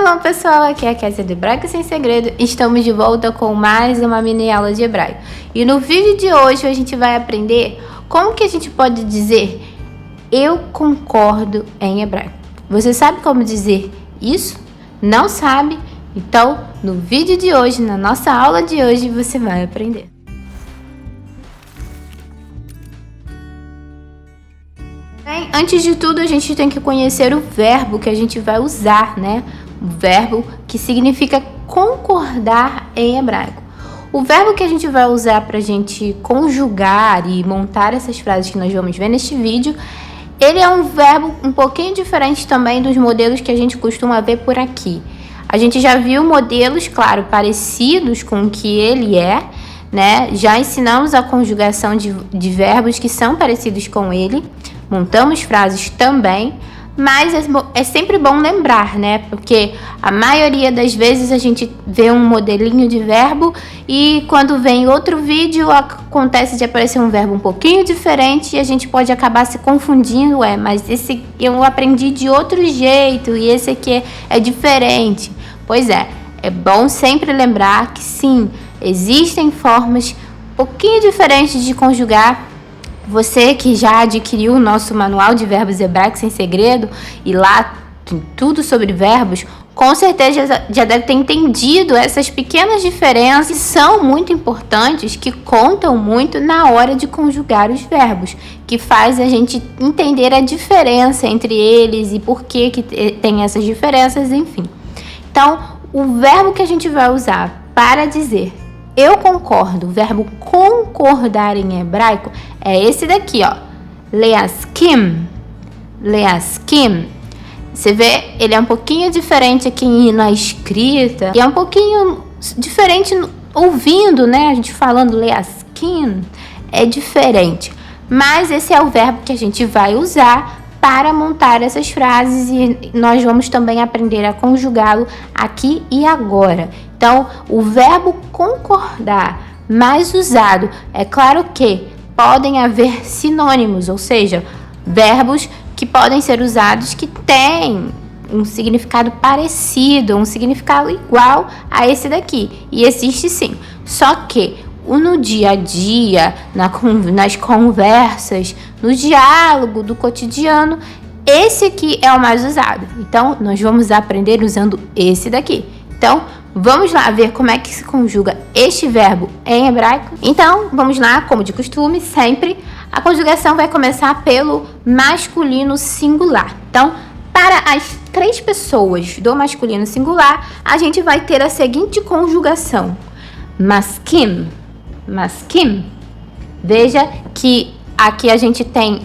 Shalom pessoal, aqui é a Kézia do Hebraico Sem Segredo. Estamos de volta com mais uma mini aula de hebraico. E no vídeo de hoje a gente vai aprender como que a gente pode dizer eu concordo em hebraico. Você sabe como dizer isso? Não sabe? Então no vídeo de hoje, na nossa aula de hoje, você vai aprender. Antes de tudo, a gente tem que conhecer o verbo que a gente vai usar, né? O verbo que significa concordar em hebraico. O verbo que a gente vai usar para a gente conjugar e montar essas frases que nós vamos ver neste vídeo, ele é um verbo um pouquinho diferente também dos modelos que a gente costuma ver por aqui. A gente já viu modelos, claro, parecidos com o que ele é, né? Já ensinamos a conjugação de verbos que são parecidos com ele. Montamos frases também, mas é sempre bom lembrar, né? Porque a maioria das vezes a gente vê um modelinho de verbo e quando vem outro vídeo acontece de aparecer um verbo um pouquinho diferente e a gente pode acabar se confundindo, mas esse eu aprendi de outro jeito e esse aqui é diferente. Pois é bom sempre lembrar que sim, existem formas um pouquinho diferentes de conjugar. Você que já adquiriu o nosso manual de verbos hebraicos sem segredo e lá tem tudo sobre verbos, com certeza já deve ter entendido essas pequenas diferenças que são muito importantes, que contam muito na hora de conjugar os verbos, que faz a gente entender a diferença entre eles e por que tem essas diferenças, enfim. Então, o verbo que a gente vai usar para dizer eu concordo, o verbo concordar em hebraico é esse daqui, ó. Leaskim. Leaskim. Você vê, ele é um pouquinho diferente aqui na escrita. E é um pouquinho diferente ouvindo, né? A gente falando leaskim é diferente. Mas esse é o verbo que a gente vai usar para montar essas frases e nós vamos também aprender a conjugá-lo aqui e agora. Então, o verbo concordar mais usado, é claro que podem haver sinônimos, ou seja, verbos que podem ser usados que têm um significado parecido, um significado igual a esse daqui. E existe sim. Só que no dia a dia, nas conversas, no diálogo do cotidiano, esse aqui é o mais usado. Então, nós vamos aprender usando esse daqui. Então, vamos lá ver como é que se conjuga este verbo em hebraico. Então, vamos lá, como de costume, sempre a conjugação vai começar pelo masculino singular. Então, para as 3 pessoas do masculino singular, a gente vai ter a seguinte conjugação. Maskim. Maskim. Veja que aqui a gente tem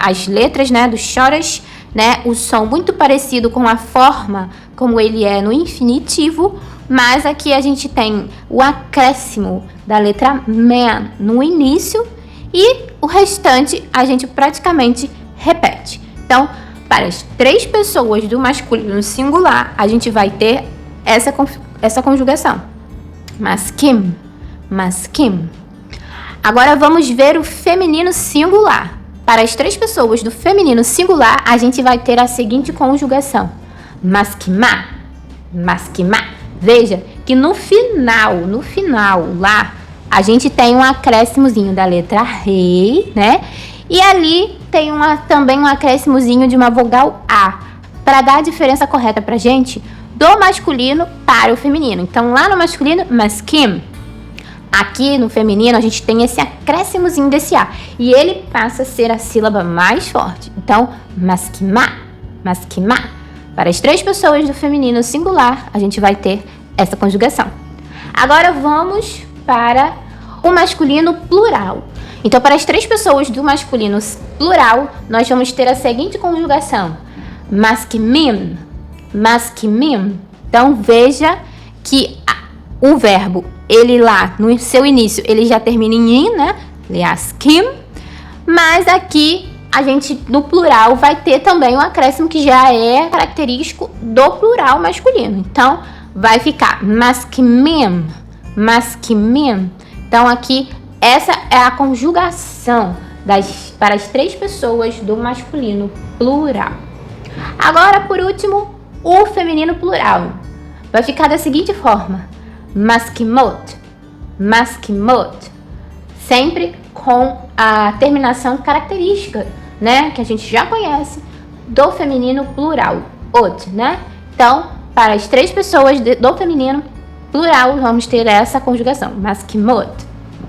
as letras, né, do shoresh, né, o som muito parecido com a forma como ele é no infinitivo, mas aqui a gente tem o acréscimo da letra man no início e o restante a gente praticamente repete. Então, para as 3 pessoas do masculino singular, a gente vai ter essa conjugação. Maskim. Maskim. Agora vamos ver o feminino singular. Para as 3 pessoas do feminino singular, a gente vai ter a seguinte conjugação. Maskimá. Maskimá. Veja que no final lá, a gente tem um acréscimozinho da letra rei, né? E ali tem também um acréscimozinho de uma vogal A, para dar a diferença correta pra gente do masculino para o feminino. Então, lá no masculino, maskim. Aqui no feminino, a gente tem esse acréscimozinho desse A. E ele passa a ser a sílaba mais forte. Então, maskimá. Maskimá. Para as 3 pessoas do feminino singular, a gente vai ter essa conjugação. Agora, vamos para o masculino plural. Então, para as 3 pessoas do masculino plural, nós vamos ter a seguinte conjugação. Maskimim. Maskimim. Então, veja que o verbo, ele lá no seu início, ele já termina em in, né? Leaskim. Mas aqui, a gente no plural vai ter também um acréscimo que já é característico do plural masculino. Então, vai ficar maskimim. Maskimim. Então, aqui, essa é a conjugação para as 3 pessoas do masculino plural. Agora, por último, o feminino plural. Vai ficar da seguinte forma: maskimot, maskimot. Sempre com a terminação característica, né? Que a gente já conhece do feminino plural, ot, né? Então, para as 3 pessoas do feminino plural, vamos ter essa conjugação, maskimot,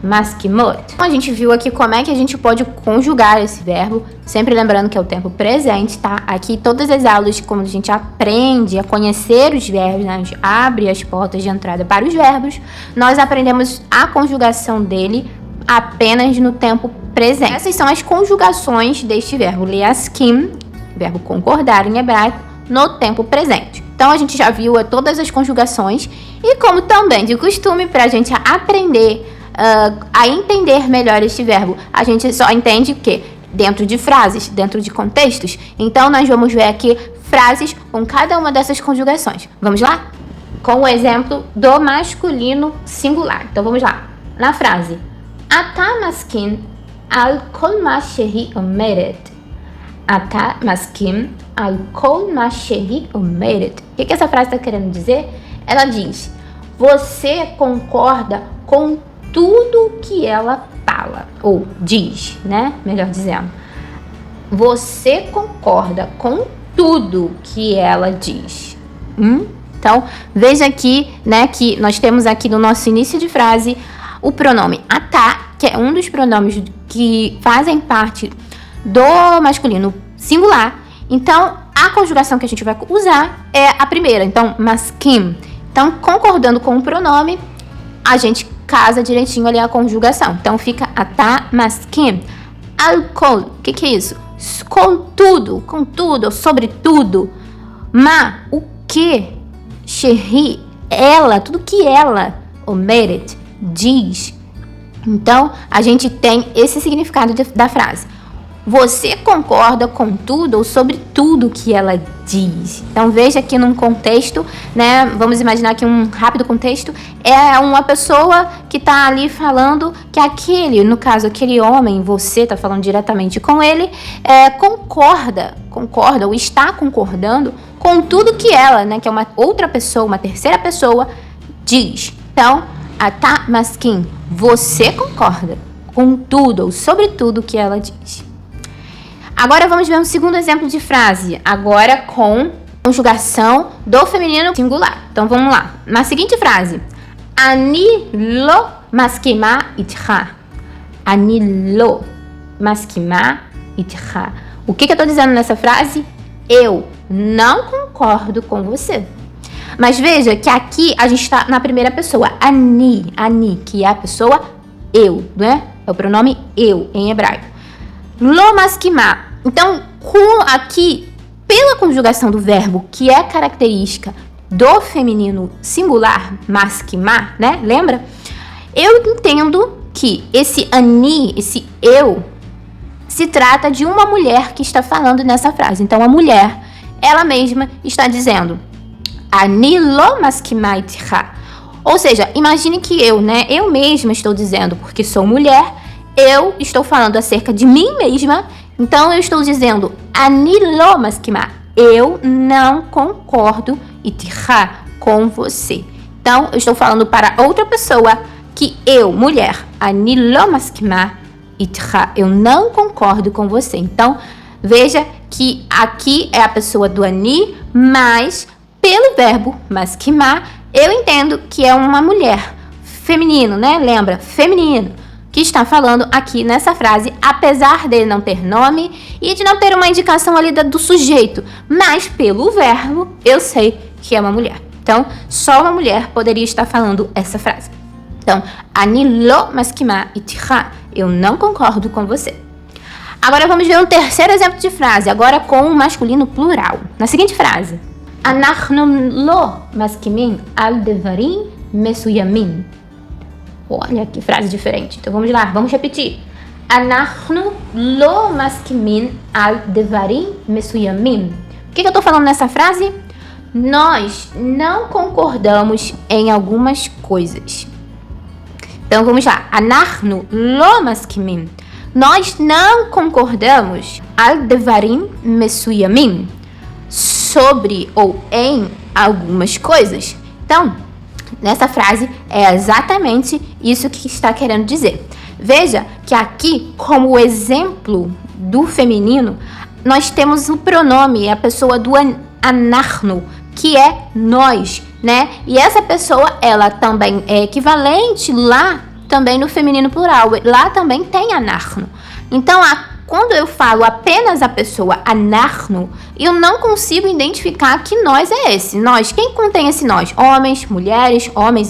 maskimot. Então, a gente viu aqui como é que a gente pode conjugar esse verbo, sempre lembrando que é o tempo presente, tá? Aqui todas as aulas, como a gente aprende a conhecer os verbos, né? A gente abre as portas de entrada para os verbos, nós aprendemos a conjugação dele apenas no tempo presente. Essas são as conjugações deste verbo, leaskim, verbo concordar em hebraico, no tempo presente. Então, a gente já viu todas as conjugações e, como também de costume, para a gente aprender a entender melhor este verbo, a gente só entende o quê? Dentro de frases, dentro de contextos. Então, nós vamos ver aqui frases com cada uma dessas conjugações. Vamos lá? Com o exemplo do masculino singular. Então, vamos lá. Na frase, Ata maskin al kol ma shehi omeret. Ata maskin al kol ma shehi omeret. O que essa frase está querendo dizer? Ela diz, você concorda com tudo que ela fala, ou diz, né? Melhor dizendo. Você concorda com tudo que ela diz. Então, veja aqui, né, que nós temos aqui no nosso início de frase o pronome ata, que é um dos pronomes que fazem parte do masculino singular. Então, a conjugação que a gente vai usar é a primeira. Então, maskim. Então, concordando com o pronome, a gente casa direitinho ali a conjugação. Então, fica ata maskim. Alcool. O que é isso? Com tudo, sobre tudo. Ma, o que? Shehi, ela, tudo que ela, omeret, diz. Então, a gente tem esse significado da frase. Você concorda com tudo ou sobre tudo que ela diz. Então, veja aqui num contexto, né? Vamos imaginar aqui um rápido contexto. É uma pessoa que está ali falando que no caso, aquele homem, você está falando diretamente com ele, concorda ou está concordando com tudo que ela, né? Que é uma outra pessoa, uma terceira pessoa, diz. Então, ata maskin, você concorda com tudo ou sobre tudo que ela diz. Agora vamos ver um segundo exemplo de frase, agora com conjugação do feminino singular. Então vamos lá. Na seguinte frase, Ani lo maskima itcha. Ani lo maskima itcha. O que eu estou dizendo nessa frase? Eu não concordo com você. Mas veja que aqui a gente está na primeira pessoa, ani, que é a pessoa eu, né? É o pronome eu em hebraico. Lo maskima. Então, aqui, pela conjugação do verbo, que é característica do feminino singular, maskima, né? Lembra? Eu entendo que esse ani, esse eu, se trata de uma mulher que está falando nessa frase. Então, a mulher, ela mesma está dizendo ani lo maskima itcha. Ou seja, imagine que eu mesma estou dizendo, porque sou mulher, eu estou falando acerca de mim mesma, então eu estou dizendo ani lo maskima, eu não concordo itcha, com você. Então eu estou falando para outra pessoa que eu, mulher, ani lo maskima itcha, eu não concordo com você. Então veja que aqui é a pessoa do ani, mas pelo verbo maskima, eu entendo que é uma mulher, feminino, né? Lembra? Feminino, que está falando aqui nessa frase, apesar dele não ter nome e de não ter uma indicação ali do sujeito, mas pelo verbo eu sei que é uma mulher. Então, só uma mulher poderia estar falando essa frase. Então, ani lo maskima itcha, eu não concordo com você. Agora vamos ver um terceiro exemplo de frase, agora com o masculino plural. Na seguinte frase, אנחנו לא מסכימים על דברים מסוימים. Olha que frase diferente. Então vamos lá, vamos repetir. אנחנו לא מסכימים על דברים מסוימים. O que eu estou falando nessa frase? Nós não concordamos em algumas coisas. Então vamos lá. אנחנו לא מסכימים. Nós não concordamos על דברים מסוימים. sobre ou em algumas coisas. Então, nessa frase é exatamente isso que está querendo dizer. Veja que aqui, como exemplo do feminino, nós temos o pronome, a pessoa do anarno, que é nós, né? E essa pessoa, ela também é equivalente lá também no feminino plural. Lá também tem anarno. Então, quando eu falo apenas a pessoa anarno, eu não consigo identificar que nós é esse. Nós, quem contém esse nós? Homens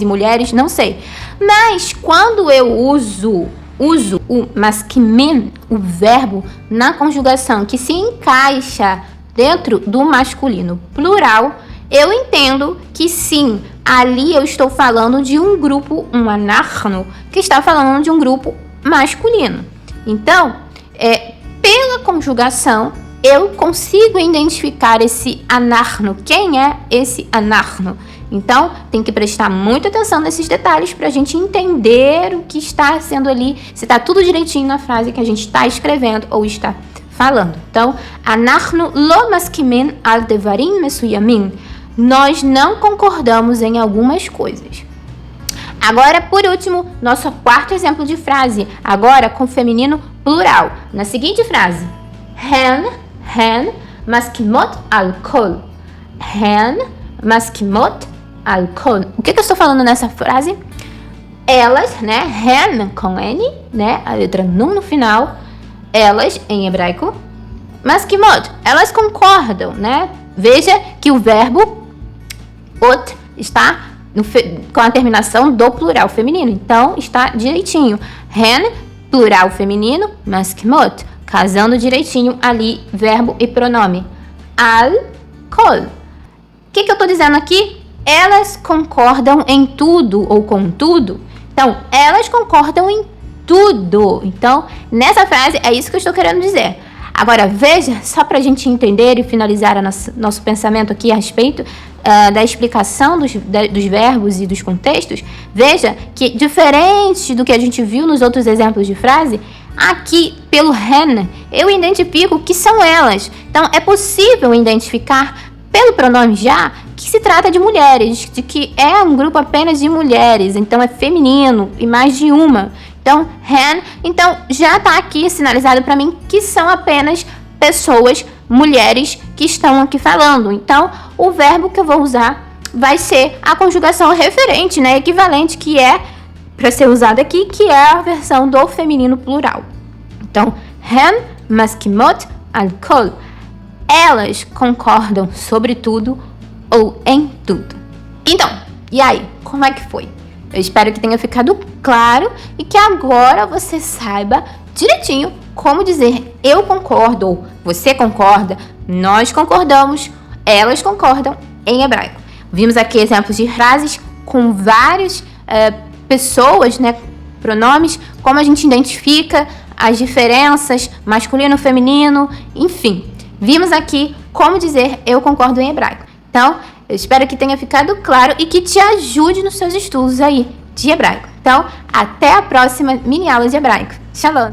e mulheres, não sei. Mas quando eu uso o masculino, o verbo, na conjugação que se encaixa dentro do masculino plural, eu entendo que sim, ali eu estou falando de um grupo, um anarno, que está falando de um grupo masculino. Então, pela conjugação, eu consigo identificar esse anarno. Quem é esse anarno? Então, tem que prestar muita atenção nesses detalhes para a gente entender o que está sendo ali, se está tudo direitinho na frase que a gente está escrevendo ou está falando. Então, anarno lo maskimin al devarim mesuyamin. Nós não concordamos em algumas coisas. Agora, por último, nosso quarto exemplo de frase, agora com feminino plural. Na seguinte frase, hen maskimot alcohol. Hen maskimot alcohol. O que eu estou falando nessa frase? Elas, né? Hen com N, né? A letra nun no final. Elas, em hebraico. Maskimot, elas concordam, né? Veja que o verbo ot está com a terminação do plural feminino. Então, está direitinho. Hen, plural feminino, maskimot, casando direitinho ali, verbo e pronome. Alcohol. O que eu estou dizendo aqui? Elas concordam em tudo ou com tudo. Então, elas concordam em tudo. Então, nessa frase, é isso que eu estou querendo dizer. Agora, veja, só para a gente entender e finalizar nosso pensamento aqui a respeito da explicação dos verbos e dos contextos, veja que, diferente do que a gente viu nos outros exemplos de frase, aqui, pelo hen, eu identifico que são elas. Então, é possível identificar, pelo pronome já, que se trata de mulheres, de que é um grupo apenas de mulheres, então é feminino e mais de uma. Então, hen, então já está aqui sinalizado para mim que são apenas pessoas, mulheres que estão aqui falando. Então, o verbo que eu vou usar vai ser a conjugação referente, né, equivalente, que é para ser usado aqui, que é a versão do feminino plural. Então, hen maskimot alcohol. Elas concordam sobre tudo ou em tudo. Então, e aí, como é que foi? Eu espero que tenha ficado claro e que agora você saiba direitinho como dizer eu concordo, ou você concorda, nós concordamos, elas concordam em hebraico. Vimos aqui exemplos de frases com várias pessoas, né, pronomes, como a gente identifica as diferenças, masculino, feminino, enfim. Vimos aqui como dizer eu concordo em hebraico. Então, eu espero que tenha ficado claro e que te ajude nos seus estudos aí de hebraico. Então, até a próxima mini aula de hebraico. Shalom!